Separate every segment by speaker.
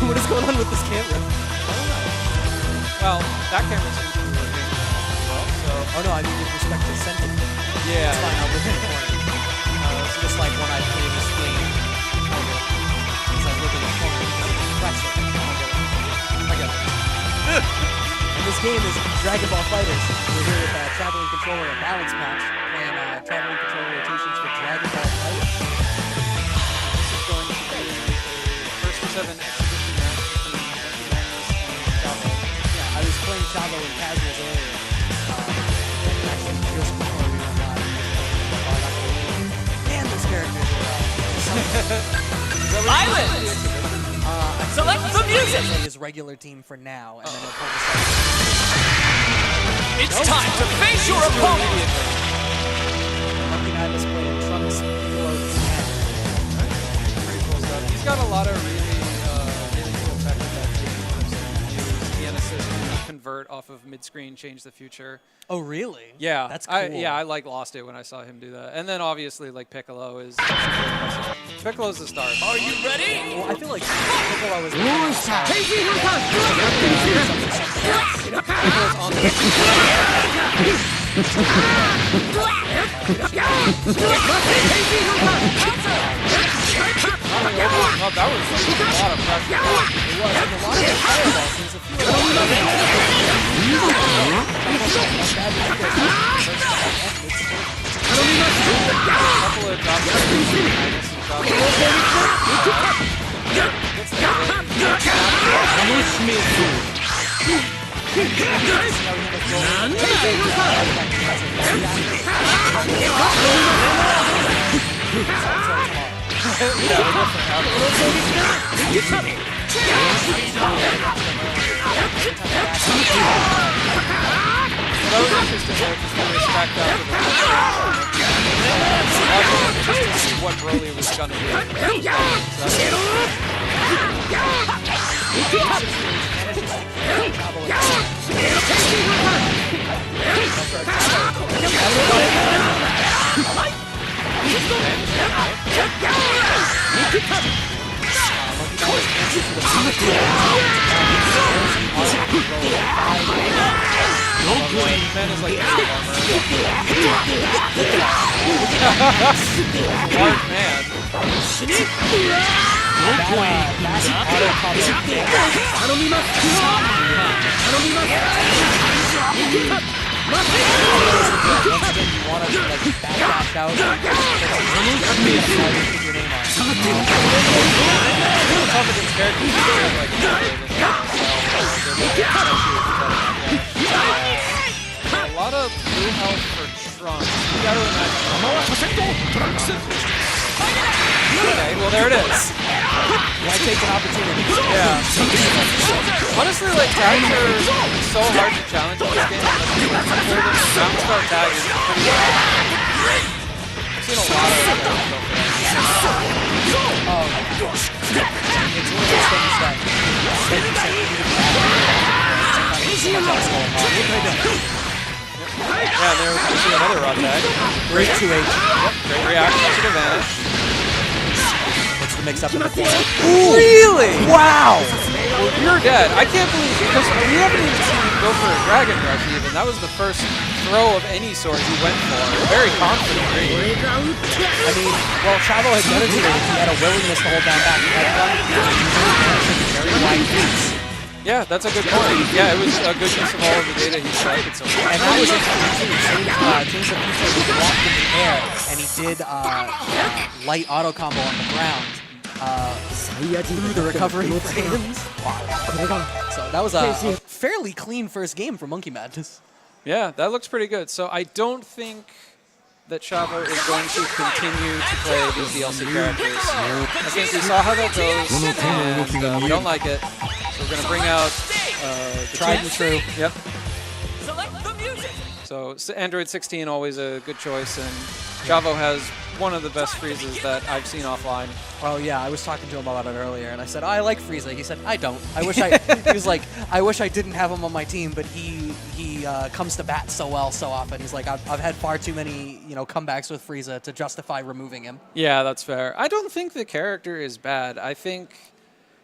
Speaker 1: What is going on with this camera?
Speaker 2: I don't know. Well, that camera seems to be working well, so...
Speaker 1: Oh no, I mean with respect to sentiment.
Speaker 2: Yeah.
Speaker 1: It's fine, I'll look in the corner. It's just like when I play this game. It's like looking at the corner and press it.
Speaker 2: I get it.
Speaker 1: And this game is Dragon Ball Fighterz. We're here with Traveling Controller and Balance Match, playing Traveling Controller rotations for Dragon Ball Fighterz.
Speaker 2: This is going to be a first to 7 exhibition match between Monkey Madness and Chavo.
Speaker 1: Yeah, I was playing Chavo in casuals earlier. And actually just before we went live, I was playing. Man, those characters are
Speaker 3: Silence! Select the music!
Speaker 1: His regular team for now, and then he'll pull
Speaker 3: It's time to face your opponent!
Speaker 1: Monkey Madness playing Trunks below his head.
Speaker 2: Pretty cool stuff. He's got a lot of really cool tech with that team. The assist convert off of mid-screen, change the future.
Speaker 1: Oh, really?
Speaker 2: Yeah,
Speaker 1: That's cool.
Speaker 2: I like lost it when I saw him do that. And then obviously like Piccolo is super impressive. Piccolo's the star.
Speaker 3: Are you ready?
Speaker 1: Well, I feel like Piccolo was Piccolo's on the
Speaker 2: Oh, that was a lot of pressure.
Speaker 1: It was, and a lot of the fireballs. There's a few of
Speaker 2: That was interesting though, just when they stacked up with the just to see what Broly was gonna do. Man is like smart man. A lot of blue health for Trunks. You gotta imagine. Okay, well there it is.
Speaker 1: Why take an opportunity?
Speaker 2: Yeah. Honestly, like tags are so hard to challenge in this game. Bounce guard tag is pretty hard. I've seen a lot of them go for that.
Speaker 1: It's one of those things that
Speaker 2: yeah, there we see another raw tag.
Speaker 1: Great 2H.
Speaker 2: Yep, great reaction to the vanish.
Speaker 1: It's the mix up in the corner.
Speaker 2: Really?
Speaker 1: Wow!
Speaker 2: Well, you're dead. I can't believe, because we haven't even seen him go for a Dragon Rush even. That was the first throw of any sort he went for. Very confident.
Speaker 1: I mean, well, Chavo had demonstrated he had a willingness to hold down back. He had one very wide beats.
Speaker 2: Yeah, that's a good point. Yeah, it was a good use of all of the data he collected so far.
Speaker 1: And that was interesting too. Teams of Future was walked in the air, and he did light auto combo on the ground through the recovery frames. So that was a fairly clean first game for Monkey Madness.
Speaker 2: Yeah, that looks pretty good. So I don't think that Chavo is going to continue to play these DLC characters. I think we saw how that goes, and we don't like it. So we're going to bring out the
Speaker 1: Tried and true.
Speaker 2: Yep.
Speaker 3: Select the music!
Speaker 2: So Android 16, always a good choice, and Chavo has one of the best freezes that I've seen offline.
Speaker 1: Oh yeah, I was talking to him about it earlier, and I said, oh, I like Frieza. He said, I don't. I wish I. He was like, I wish I didn't have him on my team, but he comes to bat so well so often. He's like, I've had far too many comebacks with Frieza to justify removing him.
Speaker 2: Yeah, that's fair. I don't think the character is bad. I think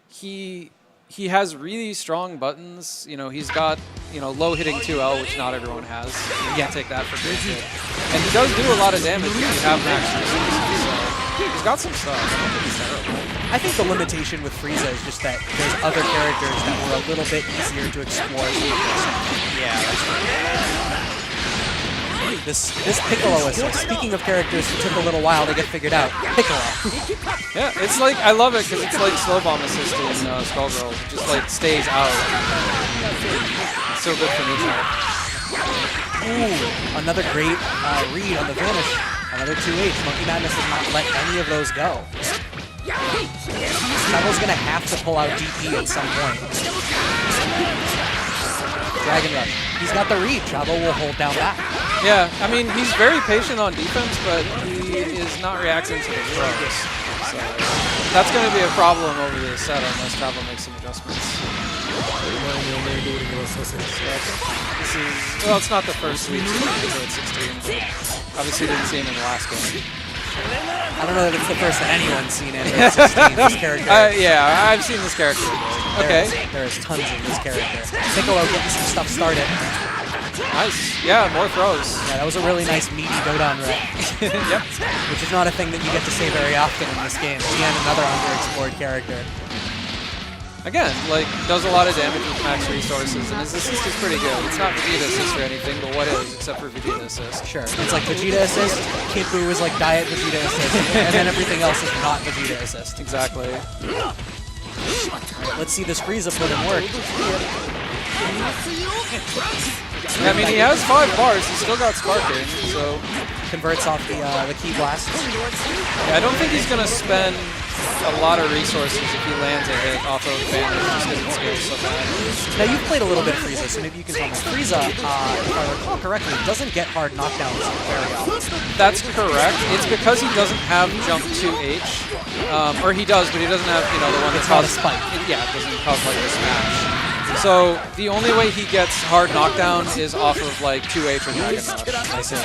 Speaker 2: he he has really strong buttons. You know, he's got, you know, low hitting 2L, which not everyone has. You can't take that for granted. And he does do a lot of damage if you have max resources. So he's got some stuff. I don't think he's terrible.
Speaker 1: I think the limitation with Frieza is just that there's other characters that were a little bit easier to explore.
Speaker 2: Yeah, that's right.
Speaker 1: This Piccolo assist, speaking of characters who took a little while to get figured out, Piccolo.
Speaker 2: Yeah, it's like, I love it because it's like slow bomb assist in Skullgirl. It just like stays out. It's so good for neutral.
Speaker 1: Ooh, another great read on the Vanish. Another 2H. Monkey Madness does not let any of those go. Chavo's going to have to pull out DP at some point. Dragon Rush. He's got the read. Chavo will hold down back.
Speaker 2: Yeah, I mean, he's very patient on defense, but he is not reacting to the throws. So that's going to be a problem over the set unless Chavo makes some adjustments. This is, well, it's not the first week at 16, but obviously didn't see him in the last game.
Speaker 1: I don't know that it's the first that anyone's seen Android 16, this character.
Speaker 2: Yeah, I've seen this character. Okay.
Speaker 1: There's tons of this character. Piccolo getting some stuff started.
Speaker 2: Nice. Yeah, more throws.
Speaker 1: Yeah, that was a really nice meaty Dodon rep.
Speaker 2: Yep.
Speaker 1: Which is not a thing that you get to say very often in this game. Again, another underexplored character.
Speaker 2: Again, like, does a lot of damage with max resources, and his assist is pretty good. It's not Vegeta assist or anything, but what is, except for Vegeta assist.
Speaker 1: Sure. It's like Vegeta assist, Kid Buu is like diet Vegeta assist, and then everything else is not Vegeta assist.
Speaker 2: Exactly.
Speaker 1: Let's see this Frieza put in work.
Speaker 2: I mean, he has 5 bars, he's still got Sparking, so...
Speaker 1: Converts off the Ki Blast.
Speaker 2: Yeah, I don't think he's going to spend a lot of resources if he lands a hit off of Vanish just because it scales so bad.
Speaker 1: Now, you've played a little bit of Frieza, so maybe you can tell me. Frieza, if I recall correctly, doesn't get hard knockdowns very often.
Speaker 2: That's correct. It's because he doesn't have jump 2H. Or he does, but he doesn't have, you know, the one that causes...
Speaker 1: spike.
Speaker 2: Yeah, it doesn't cause like a smash. So the only way he gets hard knockdown is off of like 2H or Dragon Rush. I say.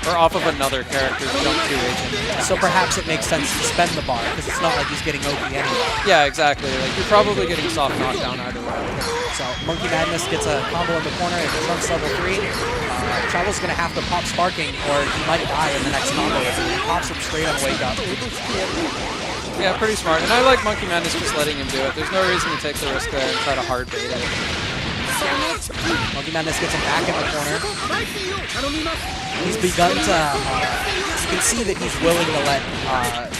Speaker 2: Or off of another character's jump 2H.
Speaker 1: So perhaps it makes sense to spend the bar, because it's not like he's getting OP anyway.
Speaker 2: Yeah, exactly. Like you're probably getting soft knockdown either way.
Speaker 1: So Monkey Madness gets a combo in the corner at Trunks level 3. Chavo's going to have to pop Sparking, or he might die in the next combo if he pops him straight on Wake Up.
Speaker 2: Yeah, pretty smart. And I like Monkey Madness just letting him do it. There's no reason to take the risk there and try to hard bait it.
Speaker 1: Monkey Madness gets him back in the corner. He's begun to... you can see that he's willing to let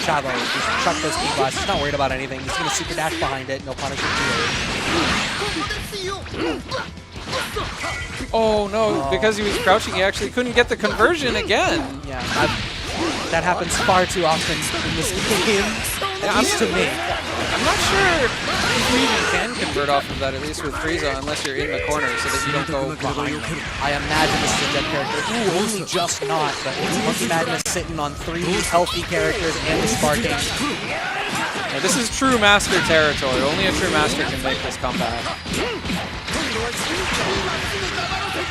Speaker 1: Chavo just chuck those Ki Blasts. He's not worried about anything. He's going to super dash behind it, and he'll punish it too.
Speaker 2: Oh no, because he was crouching, he actually couldn't get the conversion again.
Speaker 1: Yeah, that happens far too often in this game, at least to me.
Speaker 2: I'm not sure if you even can convert off of that, at least with Frieza, unless you're in the corner so that you don't go behind.
Speaker 1: I imagine this is a dead character. Ooh, only just not, but Monkey Madness sitting on 3 healthy characters and the Sparking.
Speaker 2: Yeah, this is true master territory. Only a true master can make this comeback.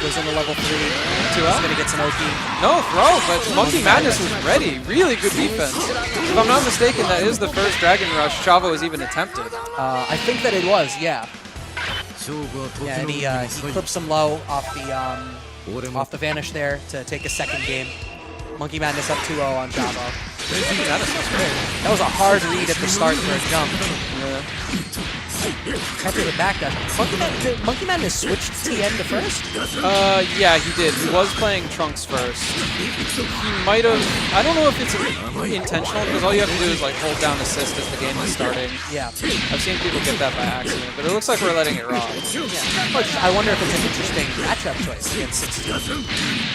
Speaker 1: Goes into level 3. 2L. He's going to get some OP.
Speaker 2: No throw, but Monkey Madness was ready. Really good defense. If I'm not mistaken, that is the first Dragon Rush Chavo has even attempted.
Speaker 1: I think that it was, yeah. Yeah, and he clips him low off the Vanish there to take a second game. Monkey Madness up 2-0 on Chavo. That was a hard read at the start for a jump.
Speaker 2: Yeah.
Speaker 1: After the back dash. Monkey Madness switched TN to first?
Speaker 2: Yeah, he did. He was playing Trunks first. He might have... I don't know if it's intentional, because all you have to do is like hold down assist as the game is starting.
Speaker 1: Yeah.
Speaker 2: I've seen people get that by accident, but it looks like we're letting it rock.
Speaker 1: Yeah. I wonder if it's an interesting matchup choice against 16.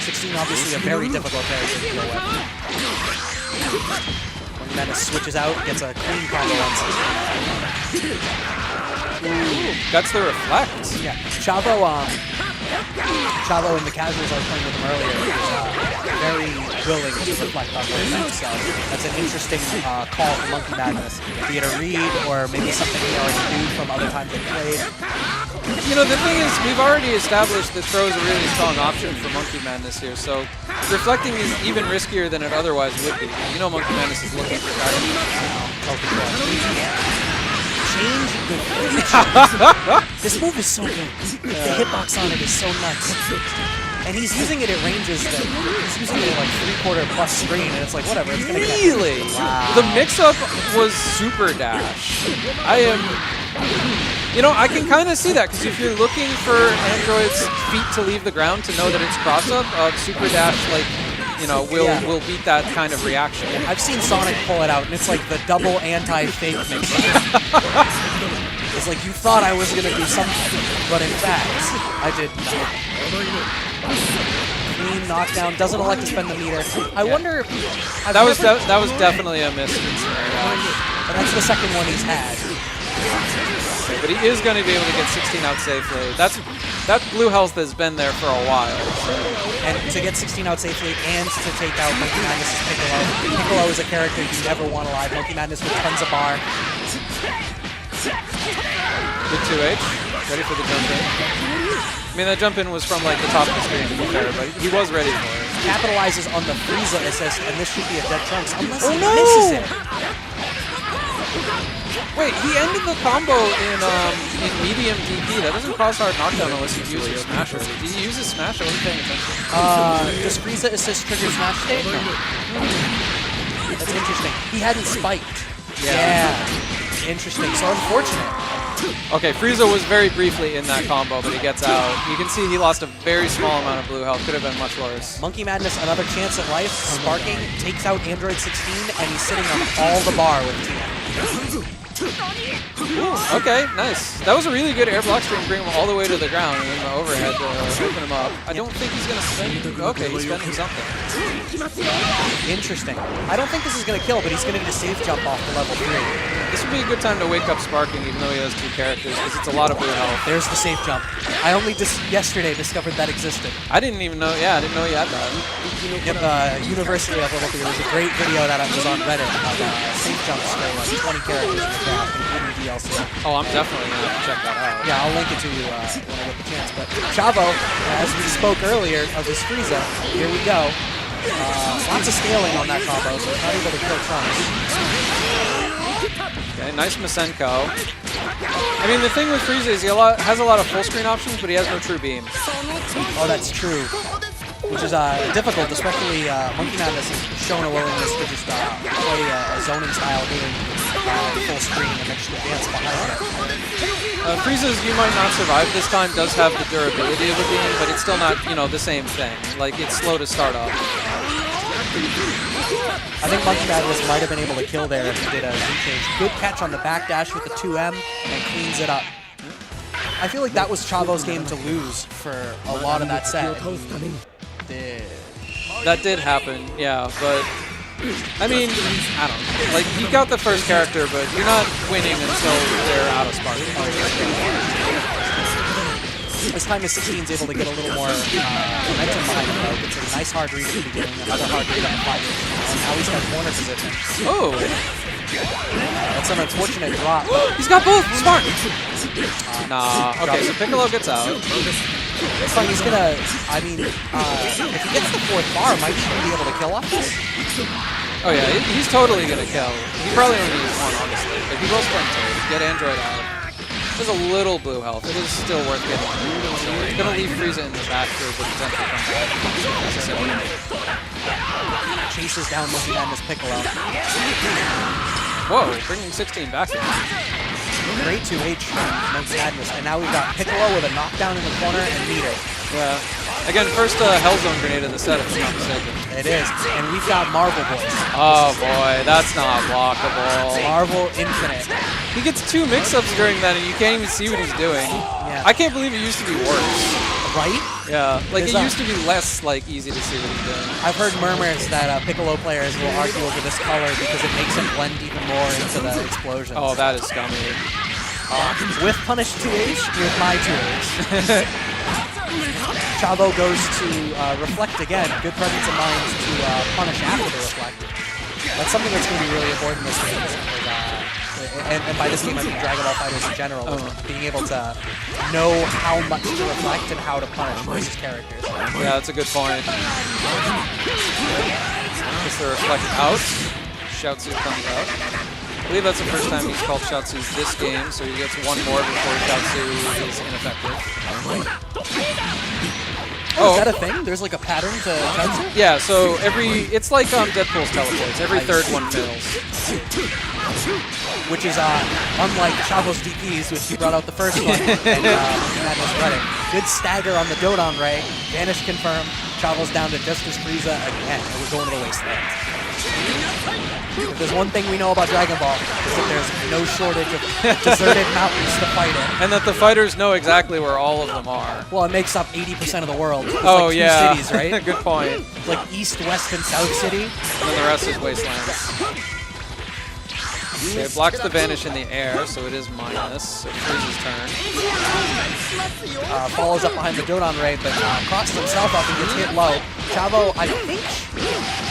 Speaker 1: 16 obviously a very difficult character to deal with. Monkey Madness switches out, gets a clean combo on 16.
Speaker 2: Ooh, that's the reflect.
Speaker 1: Yeah, Chavo and the casuals I was playing with him earlier is very willing to reflect on movement, so that's an interesting call for Monkey Madness. Be it a read or maybe something we already knew from other times they played.
Speaker 2: You know, the thing is, we've already established that throw is a really strong option for Monkey Madness here, so reflecting is even riskier than it otherwise would be. You know Monkey Madness is looking for Dragon Rush now.
Speaker 1: change the future. This move is so good. The hitbox on it is so nuts. And he's using it at ranges that he's using it at like 3/4 plus screen, and it's like whatever. It's gonna
Speaker 2: Really?
Speaker 1: Wow.
Speaker 2: The mix-up was super dash. You know, I can kind of see that, because if you're looking for Android's feet to leave the ground to know that it's cross-up, super dash, like, you know, will beat that kind of reaction.
Speaker 1: I've seen Sonic pull it out, and it's like the double anti-fake mix. It's like you thought I was gonna do something, but in fact, I did not. Clean knockdown, doesn't elect to spend the meter. I wonder if
Speaker 2: that was definitely a miss.
Speaker 1: But that's the second one he's had.
Speaker 2: But he is going to be able to get 16 out safely. That blue health has been there for a while.
Speaker 1: And to get 16 out safely and to take out Monkey Madness' Piccolo. Piccolo is a character you never want alive. Monkey Madness with tons of bar.
Speaker 2: Good 2H. Ready for the jump in. I mean, that jump in was from like the top of the screen, to be fair, but he was ready for it.
Speaker 1: Capitalizes on the Frieza assist, and this should be a dead Trunks unless he misses it.
Speaker 2: Wait, he ended the combo in medium DP. That doesn't cause hard knockdown unless you use your smash. Did he use his smash? I wasn't paying attention.
Speaker 1: Does Frieza assist trigger smash state? No. That's interesting. He hadn't spiked. Yeah. Interesting. So unfortunate.
Speaker 2: Okay, Frieza was very briefly in that combo, but he gets out. You can see he lost a very small amount of blue health. Could have been much worse.
Speaker 1: Monkey Madness, another chance at life. Sparking, takes out Android 16, and he's sitting on all the bar with TM.
Speaker 2: Okay, nice. That was a really good air block string, bring him all the way to the ground, and then the overhead to open him up. I don't think he's going to spend... Okay, he's spending something.
Speaker 1: Interesting. I don't think this is going to kill, but he's going to need a safe jump off the level 3.
Speaker 2: This would be a good time to wake up Sparking, even though he has 2 characters, because it's a lot of blue health.
Speaker 1: There's the safe jump. I only yesterday discovered that existed.
Speaker 2: I didn't even know, I didn't know he had that.
Speaker 1: Yep, University of Little Theater. There's a great video that was on Reddit of safe jumps for like 20 characters in the craft, including DLC.
Speaker 2: Oh, I'm definitely going to have to check that out.
Speaker 1: Yeah, I'll link it to you when I get the chance. But Chavo, as we spoke earlier of his Frieza, here we go. Lots of scaling on that combo, so he's not able to kill Trunks.
Speaker 2: Okay, nice Masenko. I mean, the thing with Frieza is he has a lot of full screen options, but he has no true beam.
Speaker 1: Oh, that's true. Which is difficult, especially Monkey Madness has shown a willingness to just play a zoning style game full screen and actually dance behind it.
Speaker 2: Frieza's You Might Not Survive this time does have the durability of a beam, but it's still not, the same thing. Like, it's slow to start up.
Speaker 1: I think Monkey Madness might have been able to kill there if he did a Z-change. Good catch on the backdash with the 2M and cleans it up. I feel like that was Chavo's game to lose for a lot of that set.
Speaker 2: That did happen, yeah, but I mean, I don't know. Like, you got the first character, but you're not winning until they're out of spark.
Speaker 1: This time his 16 is able to get a little more momentum behind him, though. Gets a nice hard read at the beginning, another hard read on the fighter. And now he's got corner position.
Speaker 2: Oh!
Speaker 1: That's an unfortunate drop.
Speaker 2: He's got both! Smart! Nah. Okay, so Piccolo gets out.
Speaker 1: It's fine, he's gonna, I mean, if he gets the 4th bar, might he even be able to kill off this?
Speaker 2: Oh yeah, he's totally gonna kill. He probably only needs 1, honestly. But he will sprint to get Android out. There's a little blue health. It is still worth getting. So it's gonna leave Frieza in the back for the potential comeback.
Speaker 1: Chases down Monkey Madness Piccolo.
Speaker 2: Whoa, bringing 16 back in.
Speaker 1: Great 2H from Monkey Madness, and now we've got Piccolo with a knockdown in the corner and meter.
Speaker 2: Yeah. Again, first Hellzone grenade of the set, if I'm not mistaken.
Speaker 1: It is, and we've got Marvel Boys.
Speaker 2: Oh boy, that's not blockable.
Speaker 1: Marvel Infinite.
Speaker 2: He gets 2 mix-ups during that, and you can't even see what he's doing.
Speaker 1: Yeah.
Speaker 2: I can't believe it used to be worse.
Speaker 1: Right?
Speaker 2: Yeah, like it used to be less easy to see what he's doing.
Speaker 1: I've heard murmurs that Piccolo players will argue over this color because it makes him blend even more into the explosions.
Speaker 2: Oh, that is scummy.
Speaker 1: With punish 2H, with my 2H. Chavo goes to reflect again. Good presence of mind to punish after the reflect. That's something that's going to be really important this game. And by this game, I mean Dragon Ball Fighters in general. Being able to know how much to reflect and how to punish versus characters.
Speaker 2: Yeah, that's a good point. Gets the reflect out. Shoutsu comes out. believe that's the first time he's called Shatsu this game, so he gets one more before Shatsu is ineffective.
Speaker 1: Oh, is that a thing? There's like a pattern to Shatsu?
Speaker 2: Yeah, so it's like Deadpool's teleports. Every third one fails.
Speaker 1: Which is unlike Chavo's DPs, which he brought out the first one, and Madness running. Good stagger on the Dodon Ray. Vanish confirmed. Chavo's down to Justice Frieza again, and we're going to the wasteland. If there's one thing we know about Dragon Ball, is that there's no shortage of deserted mountains to fight in.
Speaker 2: And that the fighters know exactly where all of them are.
Speaker 1: Well, it makes up 80% of the world. There's
Speaker 2: Oh,
Speaker 1: like two
Speaker 2: yeah.
Speaker 1: cities, right?
Speaker 2: Good point.
Speaker 1: Like East, West, and South City.
Speaker 2: And then the rest is wastelands. Okay, it blocks the Vanish in the air, so it is minus. So Frieza's turn.
Speaker 1: Follows up behind the Dodon Ray, but crosses himself up and gets hit low. Chavo, I think,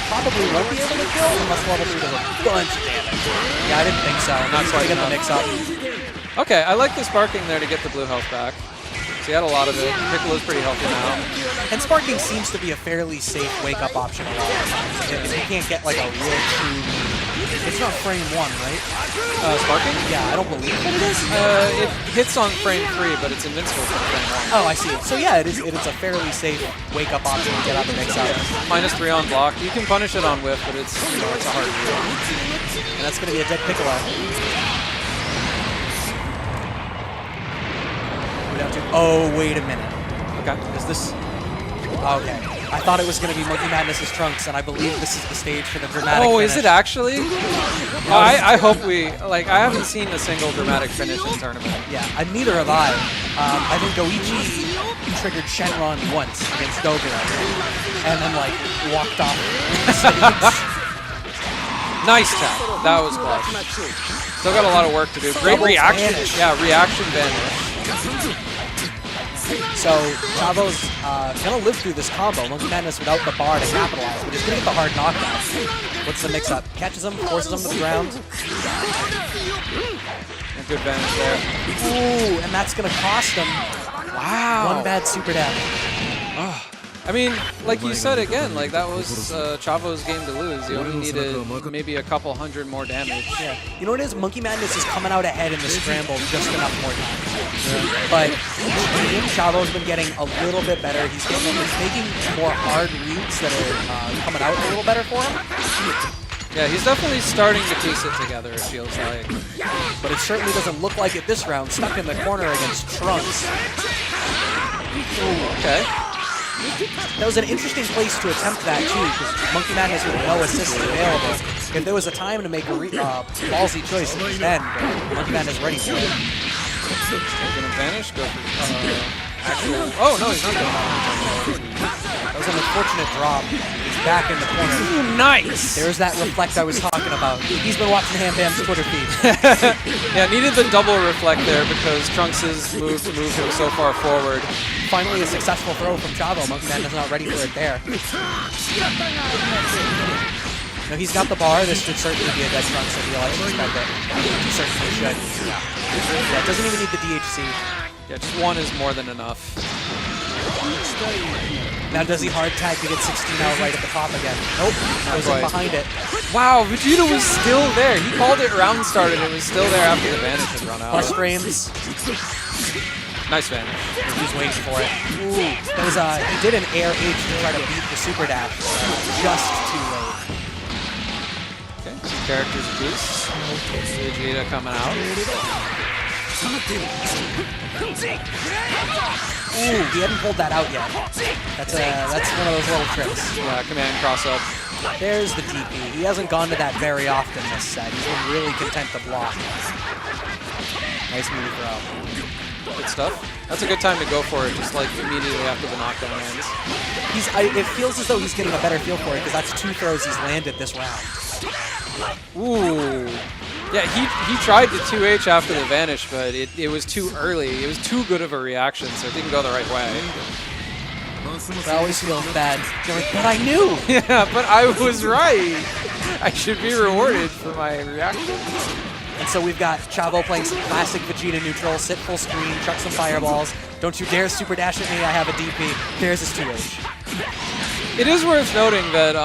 Speaker 1: probably won't be able to kill unless level 3 does a bunch of damage. Yeah, I didn't think so.
Speaker 2: Not
Speaker 1: He's
Speaker 2: quite
Speaker 1: gonna get the
Speaker 2: enough.
Speaker 1: mix-up.
Speaker 2: Okay, I like the sparking there to get the blue health back. So he had a lot of it. Piccolo's pretty healthy now.
Speaker 1: And sparking seems to be a fairly safe wake-up option a lot of times. If you can't get like a real true... It's not frame 1, right?
Speaker 2: Sparking?
Speaker 1: Yeah, I don't believe that it is.
Speaker 2: It hits on frame 3, but it's invincible from frame 1.
Speaker 1: Oh, I see. So yeah, it's a fairly safe wake-up option to get out the mix-up.
Speaker 2: Minus 3 on block. You can punish it on whiff, but it's it's a hard deal.
Speaker 1: And that's going to be a dead Piccolo. We're down to... Oh, wait a minute.
Speaker 2: Okay.
Speaker 1: Is this... Okay. I thought it was going to be Monkey Madness's Trunks, and I believe this is the stage for the dramatic
Speaker 2: Oh,
Speaker 1: finish.
Speaker 2: is it actually? I hope we... Like, I haven't seen a single dramatic finish in the tournament.
Speaker 1: Yeah, neither have I. I think Goichi triggered Shenron once against Gogoro, and then, like, walked off the stage.
Speaker 2: Nice tap. That was clutch. Still got a lot of work to do. Great
Speaker 1: Double
Speaker 2: reaction.
Speaker 1: vanish.
Speaker 2: Yeah, reaction Vanish.
Speaker 1: So Chavo's gonna live through this combo. Monkey Madness without the bar to capitalize, but he's gonna get the hard knockdown. What's the mix-up? Catches him, forces him to the ground.
Speaker 2: And good Vanish there.
Speaker 1: Ooh, and that's gonna cost him
Speaker 2: Wow.
Speaker 1: one bad super dash.
Speaker 2: I mean, like you said again, like that was Chavo's game to lose. He only needed maybe a couple hundred more damage.
Speaker 1: Yeah. You know what it is? Monkey Madness is coming out ahead in the scramble just enough more time. Yeah. But Chavo's been getting a little bit better. He's making more hard reads that are coming out a little better for him.
Speaker 2: Yeah, he's definitely starting to piece it together, it feels like.
Speaker 1: But it certainly doesn't look like it this round. Stuck in the corner against Trunks.
Speaker 2: Ooh, okay.
Speaker 1: That was an interesting place to attempt that, too, because Monkey Madness with no assists available. If there was a time to make a ballsy choice, it was then, but Monkey Madness ready for it.
Speaker 2: Gonna Vanish, go for actual... Oh, no, he's not going to.
Speaker 1: That was an unfortunate drop. He's back in the corner.
Speaker 2: Ooh, nice!
Speaker 1: There's that reflect I was talking about. He's been watching Ham Bam's Twitter feed.
Speaker 2: Yeah, needed the double reflect there because Trunks' moved him so far forward.
Speaker 1: Finally a successful throw from Chavo. Monkey Madness not ready for it there. No, he's got the bar. This should certainly be a dead Trunks if he elects to spend it. He certainly should. Yeah, doesn't even need the DHC.
Speaker 2: Yeah, just one is more than enough.
Speaker 1: Now does he hard tag to get 16 out right at the top again? Nope, goes in
Speaker 2: quite.
Speaker 1: behind it.
Speaker 2: Wow, Vegeta was still there. He called it round started. It was still there after the Vanish had run out.
Speaker 1: Plus frames.
Speaker 2: Nice Vanish.
Speaker 1: He's waiting for it. Ooh, there was he did an air H to try to beat the super dash. Just too late.
Speaker 2: Okay, some characters apiece. Vegeta coming out.
Speaker 1: Ooh, he hadn't pulled that out yet. That's one of those little tricks.
Speaker 2: Yeah, command cross up.
Speaker 1: There's the DP. He hasn't gone to that very often this set. He's been really content to block. Nice move throw.
Speaker 2: Good stuff. That's a good time to go for it, just like immediately after the knockdown ends.
Speaker 1: It feels as though he's getting a better feel for it because that's 2 throws he's landed this round.
Speaker 2: Ooh. Yeah, he tried the 2H after the Vanish, but it was too early. It was too good of a reaction, so it didn't go the right way.
Speaker 1: It always feels bad. You're like, but I knew!
Speaker 2: Yeah, but I was right. I should be rewarded for my reaction.
Speaker 1: And so we've got Chavo playing some classic Vegeta neutral, sit full screen, chuck some fireballs. Don't you dare super dash at me, I have a DP. There's his 2H.
Speaker 2: It is worth noting that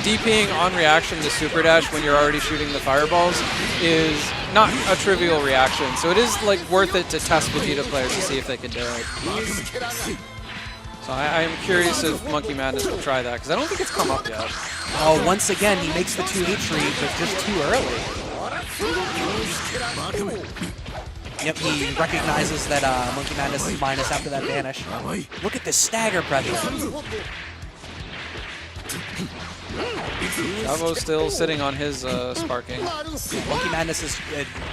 Speaker 2: DPing on reaction to Super Dash when you're already shooting the fireballs is not a trivial reaction. So it is like worth it to test Vegeta players to see if they can do it. So I am curious if Monkey Madness will try that, because I don't think it's come up yet.
Speaker 1: Oh, once again, he makes the 2H read, but just too early. Yep, he recognizes that Monkey Madness is minus after that vanish. Look at this stagger pressure.
Speaker 2: Chavo's still sitting on his sparking.
Speaker 1: Monkey Madness is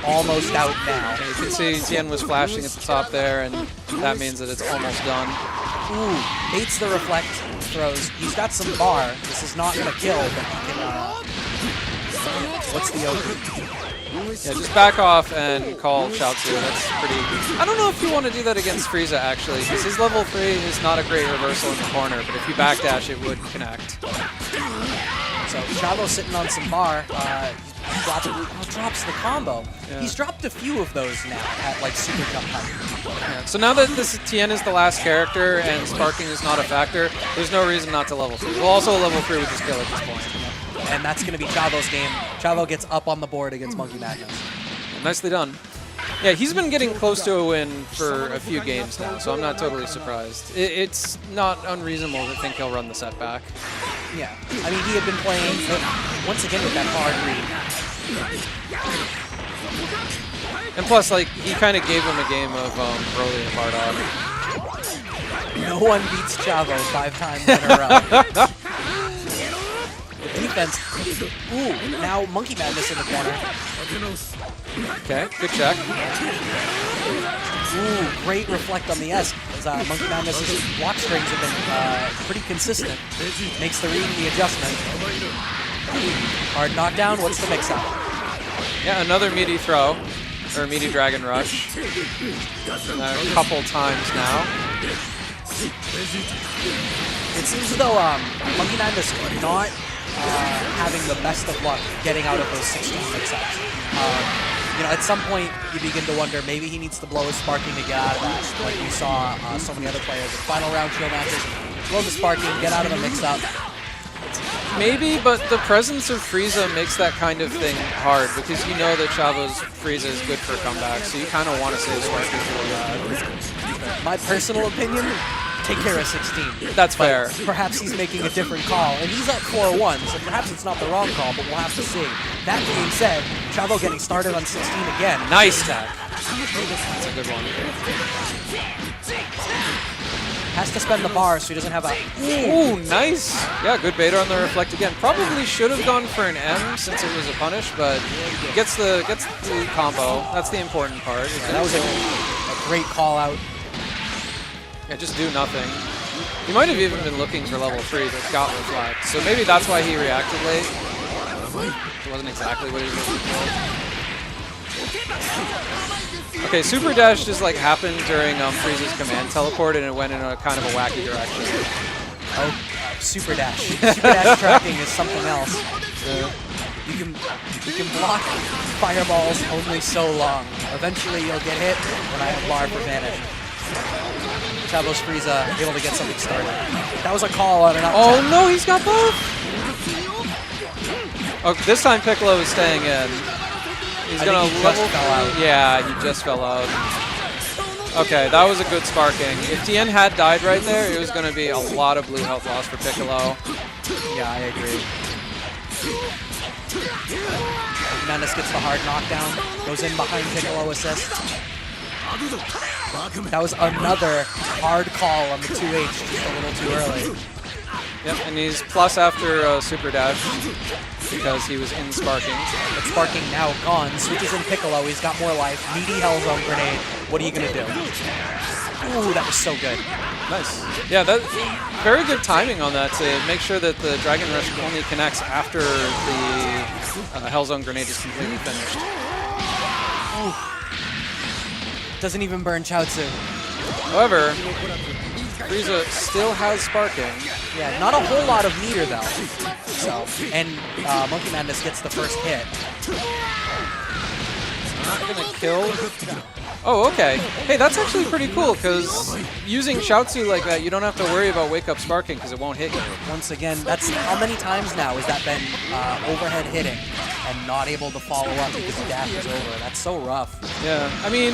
Speaker 1: almost out now.
Speaker 2: You can see Tien was flashing at the top there, and that means that it's almost done.
Speaker 1: Ooh, baits the reflect throws. He's got some bar. This is not going to kill, but he can... what's the open?
Speaker 2: Yeah, just back off and call Chaozu. That's pretty... I don't know if you want to do that against Frieza, actually, because his level 3 is not a great reversal in the corner, but if you backdash, it would connect.
Speaker 1: So Chavo's sitting on some bar. He drops the combo. Yeah. He's dropped a few of those now at like super jump height.
Speaker 2: Yeah. So now that this Tien is the last character and sparking is not a factor, there's no reason not to level 3. Well, also level 3 would just kill at this point.
Speaker 1: And that's going to be Chavo's game. Chavo gets up on the board against Monkey Madness.
Speaker 2: Nicely done. Yeah, he's been getting close to a win for a few games now, so I'm not totally surprised. It's not unreasonable to think he'll run the set back.
Speaker 1: Yeah, I mean, he had been playing, once again, with that hard read.
Speaker 2: And plus, like, he kind of gave him a game of Broly and Bardock.
Speaker 1: No one beats Chavo 5 times in a row. The defense. Ooh, now Monkey Madness in the corner.
Speaker 2: Okay, good check.
Speaker 1: Ooh, great reflect on the S. As Monkey Madness's block strings have been pretty consistent. Makes the read and the adjustment. Hard knockdown, what's the mix-up?
Speaker 2: Yeah, another meaty throw, or meaty dragon rush. A couple times now.
Speaker 1: It seems as though Monkey Madness not having the best of luck getting out of those 16 mix-ups. You know, at some point, you begin to wonder, maybe he needs to blow his sparking to get out of that, like we saw so many other players in final round shield matches. Blow the sparking, get out of a mix-up.
Speaker 2: Maybe, but the presence of Frieza makes that kind of thing hard, because you know that Chavo's Frieza is good for comebacks, so you kind of want to save sparking for that.
Speaker 1: My personal opinion, take care of 16.
Speaker 2: That's fair.
Speaker 1: Perhaps he's making a different call, and he's up 4-1, so perhaps it's not the wrong call, but we'll have to see. That being said, Chavo getting started on 16 again.
Speaker 2: Nice tech. That's a good one.
Speaker 1: Has to spend the bar so he doesn't have a...
Speaker 2: Ooh, nice. Yeah, good bait on the reflect again. Probably should have gone for an M since it was a punish, but gets the combo. That's the important part.
Speaker 1: Yeah, that was a great call out.
Speaker 2: Yeah, just do nothing. He might have even been looking for level 3, but got reflect. So maybe that's why he reacted late. It wasn't exactly what he was looking for. Okay, Super Dash just like happened during Frieza's command teleport, and it went in a kind of a wacky direction.
Speaker 1: Oh, Super Dash. Super Dash tracking is something else. You can block fireballs only so long. Eventually you'll get hit when I have bar for vanish. Chavo's Frieza able to get something started. That was a call on an up.
Speaker 2: Oh no, he's got both! Oh, this time Piccolo is staying in. He's gonna
Speaker 1: level. Fell out.
Speaker 2: Yeah, he just fell out. Okay, that was a good sparking. If Tien had died right there, it was gonna be a lot of blue health loss for Piccolo.
Speaker 1: Yeah, I agree. Madness gets the hard knockdown, goes in behind Piccolo assist. That was another hard call on the 2H, just a little too early.
Speaker 2: Yep, and he's plus after Super Dash because he was in sparking.
Speaker 1: But sparking now gone, switches in Piccolo, he's got more life, meaty Hell Zone grenade. What are you gonna do? Ooh, that was so good.
Speaker 2: Nice. Yeah, that very good timing on that to make sure that the Dragon Rush only connects after the Hell Zone grenade is completely finished.
Speaker 1: Ooh. Doesn't even burn Chaozu.
Speaker 2: However, Frieza still has sparking.
Speaker 1: Yeah, not a whole lot of meter though. So, and Monkey Madness gets the first hit.
Speaker 2: Not gonna kill. Oh, okay. Hey, that's actually pretty cool, because using Shoutsu like that, you don't have to worry about wake-up sparking, because it won't hit you.
Speaker 1: Once again, that's how many times now has that been overhead hitting and not able to follow up because the dash is over. That's so rough.
Speaker 2: Yeah, I mean,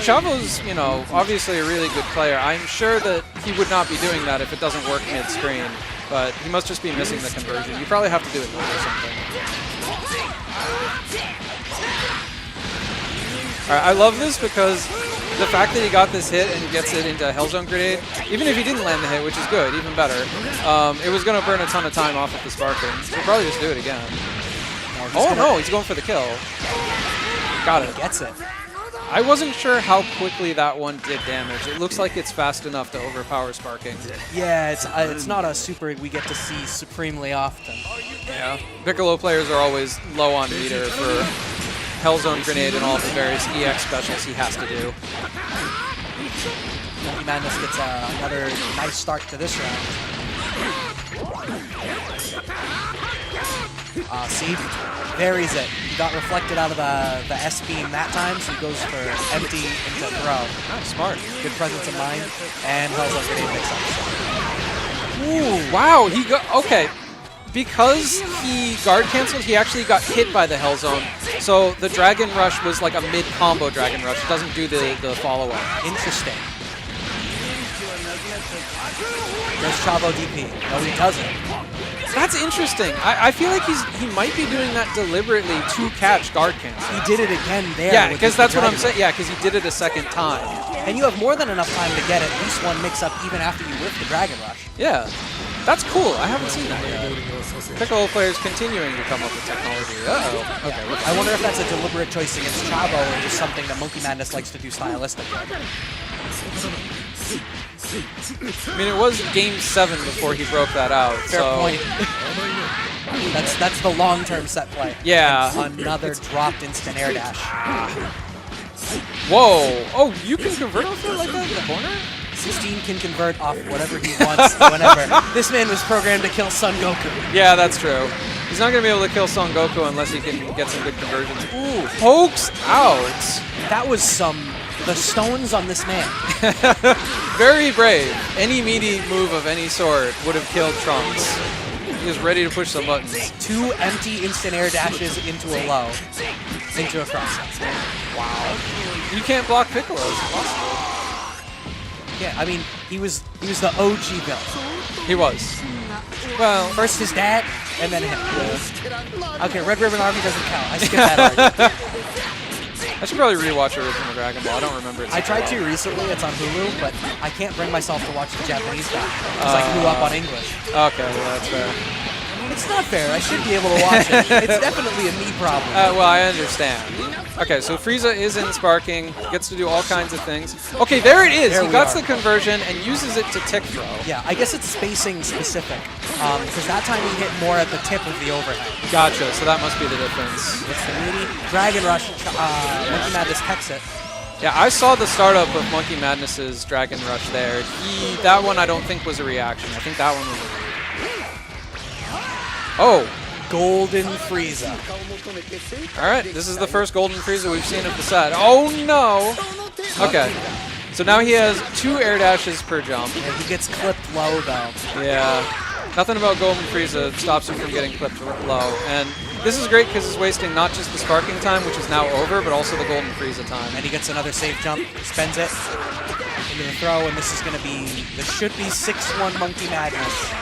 Speaker 2: Chavo's, you know, obviously a really good player. I'm sure that he would not be doing that if it doesn't work mid-screen, but he must just be missing the conversion. You probably have to do it or something. All right, I love this because the fact that he got this hit and gets it into a Hellzone grenade, even if he didn't land the hit, which is good, even better, it was going to burn a ton of time off of the sparking. So he'll probably just do it again. Oh no, he's going for the kill. Got it.
Speaker 1: Gets it.
Speaker 2: I wasn't sure how quickly that one did damage. It looks like it's fast enough to overpower sparking.
Speaker 1: Yeah, it's not a super we get to see supremely often.
Speaker 2: Yeah. Piccolo players are always low on meter for Hellzone grenade and all the various EX specials he has to do.
Speaker 1: Monkey Madness gets another nice start to this round. See, varies it. He got reflected out of the S beam that time, so he goes for empty into throw.
Speaker 2: Nice, smart.
Speaker 1: Good presence of mind, and Hellzone grenade mix up.
Speaker 2: Ooh, wow, he got, okay. Because he guard canceled, he actually got hit by the Hellzone. So the Dragon Rush was like a mid-combo Dragon Rush. It doesn't do the follow-up.
Speaker 1: Interesting. Does Chavo DP? No, he doesn't.
Speaker 2: That's interesting. I feel like he might be doing that deliberately to catch guard cancel.
Speaker 1: He did it again there.
Speaker 2: Yeah, because that's what I'm saying. Yeah, because he did it a second time.
Speaker 1: And you have more than enough time to get at least one mix-up even after you whip the Dragon Rush.
Speaker 2: Yeah. That's cool. I haven't seen that yet. Piccolo players continuing to come up with technology. Uh-oh. Okay.
Speaker 1: Yeah. I wonder if that's a deliberate choice against Chavo or just something that Monkey Madness likes to do stylistically.
Speaker 2: I mean, it was Game 7 before he broke that out.
Speaker 1: Fair point. That's the long-term set play.
Speaker 2: Yeah.
Speaker 1: And another dropped instant air dash.
Speaker 2: Whoa. Oh, you can convert off it like that in the corner?
Speaker 1: 16 can convert off whatever he wants, whenever. This man was programmed to kill Son Goku.
Speaker 2: Yeah, that's true. He's not going to be able to kill Son Goku unless he can get some good conversions. Ooh, pokes out.
Speaker 1: That was the stones on this man.
Speaker 2: Very brave. Any meaty move of any sort would have killed Trunks. He was ready to push some buttons. 2 empty instant air dashes into a low. Into a cross. Wow. You can't block Piccolos.
Speaker 1: Yeah, I mean, he was the OG villain.
Speaker 2: He was. Well,
Speaker 1: first his dad, and then him. Okay, Red Ribbon Army doesn't count. I skipped that already.
Speaker 2: I should probably rewatch Original Dragon Ball. I don't remember it.
Speaker 1: I tried to recently. It's on Hulu, but I can't bring myself to watch the Japanese dub because I grew up on English.
Speaker 2: Okay, well, that's fair.
Speaker 1: It's not fair. I should be able to watch it. It's definitely a me problem.
Speaker 2: Well, I understand. Okay, so Frieza is in sparking, gets to do all kinds of things. Okay, there it is. He got the conversion and uses it to tick throw.
Speaker 1: Yeah, I guess it's spacing specific because that time he hit more at the tip of the overhead.
Speaker 2: Gotcha, so that must be the difference.
Speaker 1: It's the meaty Dragon Rush. Monkey Madness techs it.
Speaker 2: Yeah, I saw the startup of Monkey Madness's Dragon Rush there. That one I don't think was a reaction. I think that one was a reaction. Oh!
Speaker 1: Golden Frieza.
Speaker 2: Alright, this is the first Golden Frieza we've seen of the set. Oh no! Okay. So now he has 2 air dashes per jump.
Speaker 1: Yeah, he gets clipped low though.
Speaker 2: Yeah. Nothing about Golden Frieza stops him from getting clipped low. And this is great because it's wasting not just the sparking time, which is now over, but also the Golden Frieza time.
Speaker 1: And he gets another safe jump, spends it into the throw, and this is going to be, this should be 6-1 Monkey Madness.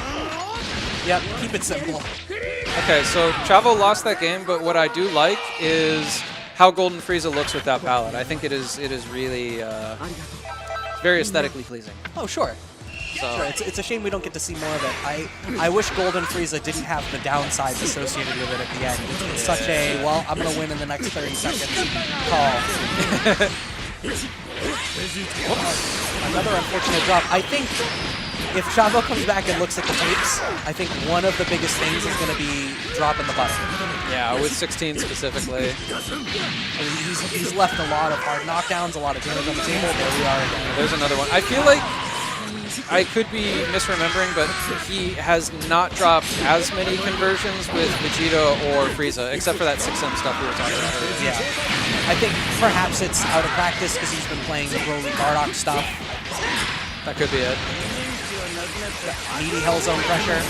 Speaker 1: Yep, keep it simple.
Speaker 2: Okay, so Chavo lost that game, but what I do like is how Golden Frieza looks with that palette. I think it is really very aesthetically pleasing.
Speaker 1: Oh, sure. So. Sure, it's a shame we don't get to see more of it. I wish Golden Frieza didn't have the downsides associated with it at the end. It's such a, well, I'm going to win in the next 30 seconds call. Another unfortunate drop. I think if Chavo comes back and looks at the tapes, I think one of the biggest things is going to be dropping the button.
Speaker 2: Yeah, with 16 specifically.
Speaker 1: I mean, he's left a lot of hard knockdowns, a lot of damage on the table. There we are again.
Speaker 2: There's another one. I feel like I could be misremembering, but he has not dropped as many conversions with Vegeta or Frieza, except for that 6M stuff we were talking about earlier.
Speaker 1: Yeah. I think perhaps it's out of practice because he's been playing Broly Bardock stuff.
Speaker 2: That could be it.
Speaker 1: Needy Hell Zone pressure.